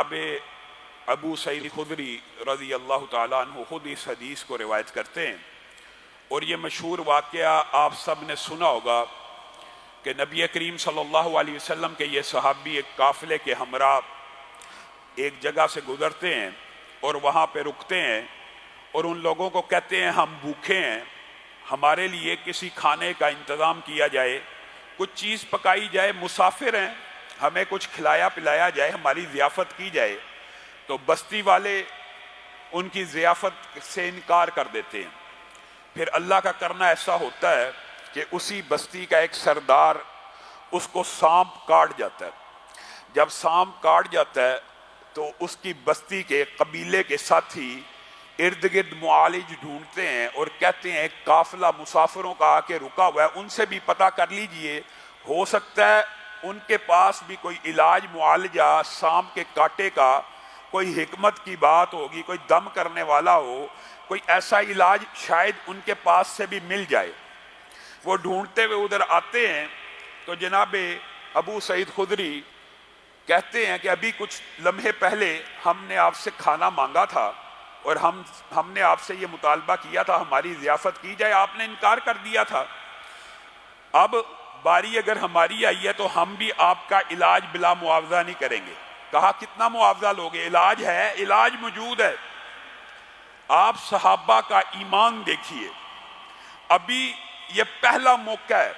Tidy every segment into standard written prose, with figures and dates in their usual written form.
जनाब अबू सईद खुदरी रज़ी अल्लाह ताला अन्हु खुद इस हदीस को रिवायत करते हैं। और ये मशहूर वाक़या आप सब ने सुना होगा कि नबी करीम सल्लल्लाहु अलैहि वसल्लम के ये सहाबी एक काफ़िले के हमरा एक जगह से गुज़रते हैं और वहाँ पे रुकते हैं और उन लोगों को कहते हैं हम भूखे हैं, हमारे लिए किसी खाने का इंतज़ाम किया जाए, कुछ चीज़ पकाई जाए, मुसाफिर हैं, हमें कुछ खिलाया पिलाया जाए, हमारी ज़ियाफ़त की जाए। तो बस्ती वाले उनकी ज़ियाफ़त से इनकार कर देते हैं। फिर अल्लाह का करना ऐसा होता है कि उसी बस्ती का एक सरदार उसको सांप काट जाता है। जब सांप काट जाता है तो उसकी बस्ती के कबीले के साथी इर्द गिर्द मुआलिज ढूंढते हैं और कहते हैं एक काफिला मुसाफिरों का आके रुका हुआ है, उनसे भी पता कर लीजिए, हो सकता है उनके पास भी कोई इलाज मुआलजा सांप के काटे का कोई हिकमत की बात होगी, कोई दम करने वाला हो, कोई ऐसा इलाज शायद उनके पास से भी मिल जाए। वो ढूंढते हुए उधर आते हैं तो जनाब अबू सईद खुदरी कहते हैं कि अभी कुछ लम्हे पहले हमने आपसे खाना मांगा था और हमने आपसे ये मुतालबा किया था हमारी ज़ियाफ़त की जाए, आपने इनकार कर दिया था। अब बारी अगर हमारी आई है तो हम भी आपका इलाज बिला मुआवजा नहीं करेंगे। कहा कितना मुआवजा लोगे? इलाज है, इलाज मौजूद है। आप सहाबा का ईमान देखिए, अभी ये पहला मौका है।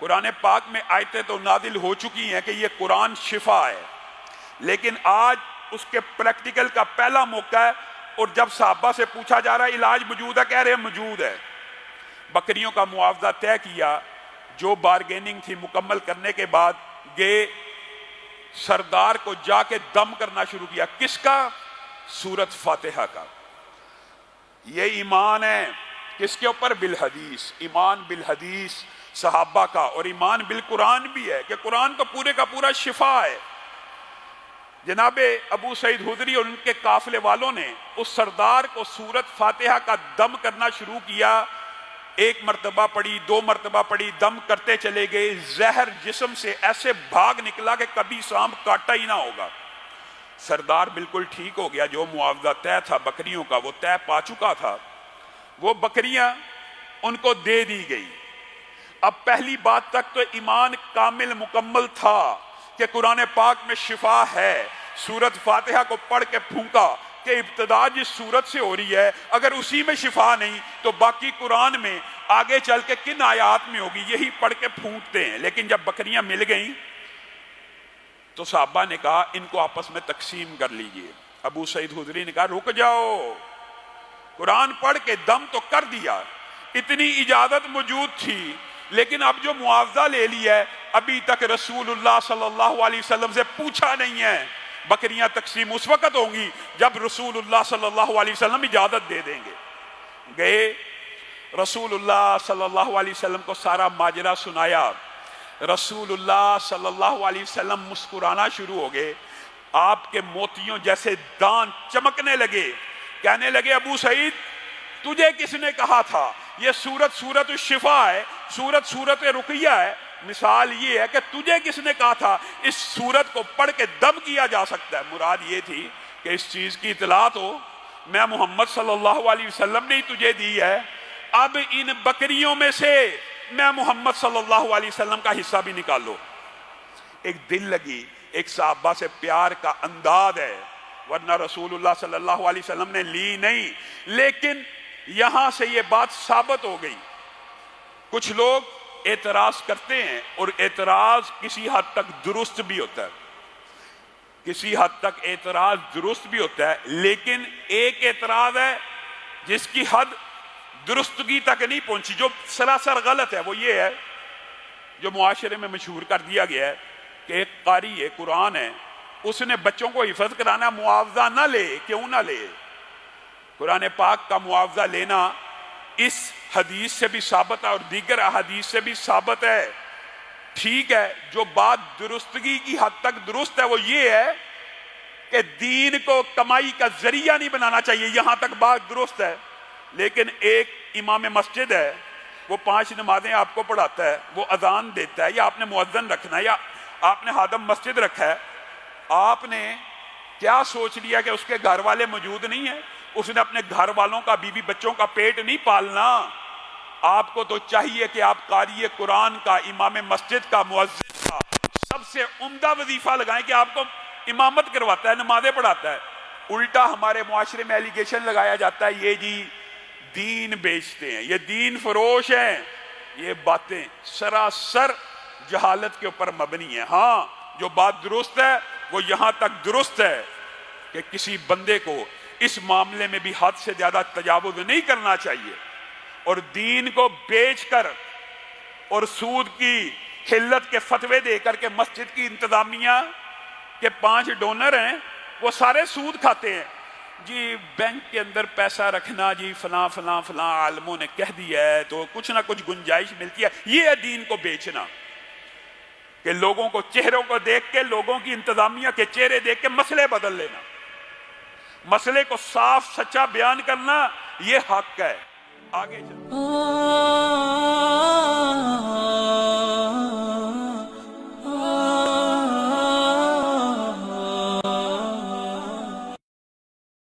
कुरान पाक में आयतें तो नाजिल हो चुकी हैं कि ये कुरान शिफा है, लेकिन आज उसके प्रैक्टिकल का पहला मौका है। और जब सहाबा से पूछा जा रहा है इलाज मौजूद है, कह रहे हैं मौजूद है। बकरियों का मुआवजा तय किया, जो बारगेनिंग थी मुकम्मल करने के बाद गए सरदार को जाके दम करना शुरू किया। किसका? सूरत फातिहा का। ये ईमान है किसके ऊपर? बिल हदीस। ईमान बिल हदीस सहाबा का, और ईमान बिल कुरान भी है कि कुरान तो पूरे का पूरा शिफा है। जनाबे अबू सईद खुदरी और उनके काफिले वालों ने उस सरदार को सूरत फातिहा का दम करना शुरू किया। एक मर्तबा पड़ी, दो मर्तबा पड़ी, दम करते चले गए। जहर जिस्म से ऐसे भाग निकला कि कभी सांप काटा ही ना होगा। सरदार बिल्कुल ठीक हो गया। जो मुआवजा तय था बकरियों का वो तय पा चुका था, वो बकरियां उनको दे दी गई। अब पहली बात तक तो ईमान कामिल मुकम्मल था कि कुरान पाक में शिफा है। सूरत फातिहा को पढ़ के फूंका कि इब्तिदा जिस सूरत से हो रही है, अगर उसी में शिफा नहीं तो बाकी कुरान में आगे चल के किन आयात में होगी, यही पढ़ के फूंकते हैं। लेकिन जब बकरियां मिल गईं तो साहबा ने कहा इनको आपस में तकसीम कर लीजिए। अबू सईद खुदरी ने कहा रुक जाओ, कुरान पढ़ के दम तो कर दिया, इतनी इजाजत मौजूद थी, लेकिन अब जो मुआवजा ले लिया है अभी तक रसूलुल्लाह सल्लल्लाहु अलैहि वसल्लम से पूछा नहीं है। बकरियां तकसीम उस वक्त होंगी जब रसूलुल्लाह सल्लल्लाहु अलैहि वसल्लम इजाजत दे देंगे। गए रसूलुल्लाह सल्लल्लाहु अलैहि वसल्लम को सारा माजरा सुनाया। रसूलुल्लाह सल्लल्लाहु अलैहि वसल्लम मुस्कुराना शुरू हो गए, आपके मोतियों जैसे दांत चमकने लगे। कहने लगे अबू सईद तुझे किसने कहा था ये सूरत सूरत शिफा है, सूरत रुकिया है। मिसाल ये है कि तुझे किसने कहा था इस सूरत को पढ़ के दम किया जा सकता है। मुराद ये थी कि इस चीज की इतला तो मैं मोहम्मद सल्लल्लाहु अलैहि वसल्लम ने ही तुझे दी है। अब इन बकरियों में से मैं मोहम्मद सल्लल्लाहु अलैहि वसल्लम का हिस्सा भी निकालो। एक दिल लगी, एक साहबा से प्यार का अंदाज है, वरना रसूलुल्लाह सल्लल्लाहु अलैहि वसल्लम ने ली नहीं। लेकिन यहां से ये बात साबित हो गई। कुछ लोग एतराज करते हैं और एतराज किसी हद तक दुरुस्त भी होता है, किसी हद तक एतराज दुरुस्त भी होता है, लेकिन एक एतराज है जिसकी हद दुरुस्तगी तक नहीं पहुंची, जो सरासर गलत है। वो ये है जो मुआशरे में मशहूर कर दिया गया है कि एक कारी है, कुरान है, उसने बच्चों को हिफज कराना, मुआवजा ना ले। क्यों ना ले? कुरान पाक का मुआवजा लेना इस हदीस से भी साबित है और दीगर हदीस से भी साबित है। ठीक है, जो बात दुरुस्तगी की हद तक दुरुस्त है वो ये है कि दीन को कमाई का जरिया नहीं बनाना चाहिए, यहां तक बात दुरुस्त है। लेकिन एक इमाम मस्जिद है, वो 5 नमाजें आपको पढ़ाता है, वो अजान देता है, या आपने मुअज्जिन रखना है या आपने हादम मस्जिद रखा है, आपने کیا سوچ لیا کہ اس کے گھر والے موجود نہیں ہیں؟ اس نے اپنے گھر والوں کا، بیوی بچوں کا پیٹ نہیں پالنا؟ آپ کو تو چاہیے کہ آپ قاری قرآن کا، امام مسجد کا، مؤذن کا سب سے عمدہ وظیفہ لگائیں کہ آپ کو امامت کرواتا ہے، نمازیں پڑھاتا ہے۔ الٹا ہمارے معاشرے میں ایلیگیشن لگایا جاتا ہے یہ جی دین بیچتے ہیں، یہ دین فروش ہیں۔ یہ باتیں سراسر جہالت کے اوپر مبنی ہیں۔ ہاں جو بات درست ہے وہ یہاں تک درست ہے کہ کسی بندے کو اس معاملے میں بھی حد سے زیادہ تجاوز نہیں کرنا چاہیے، اور دین کو بیچ کر اور سود کی حلت کے فتوے دے کر کے مسجد کی انتظامیہ کے 5 ڈونر ہیں وہ سارے سود کھاتے ہیں۔ جی بینک کے اندر پیسہ رکھنا جی فلاں فلاں فلاں عالموں نے کہہ دیا ہے تو کچھ نہ کچھ گنجائش ملتی ہے، یہ ہے دین کو بیچنا، کہ لوگوں کو چہروں کو دیکھ کے، لوگوں کی انتظامیہ کے چہرے دیکھ کے مسئلے بدل لینا، مسئلے کو صاف سچا بیان کرنا، یہ حق ہے۔ آگے چلو۔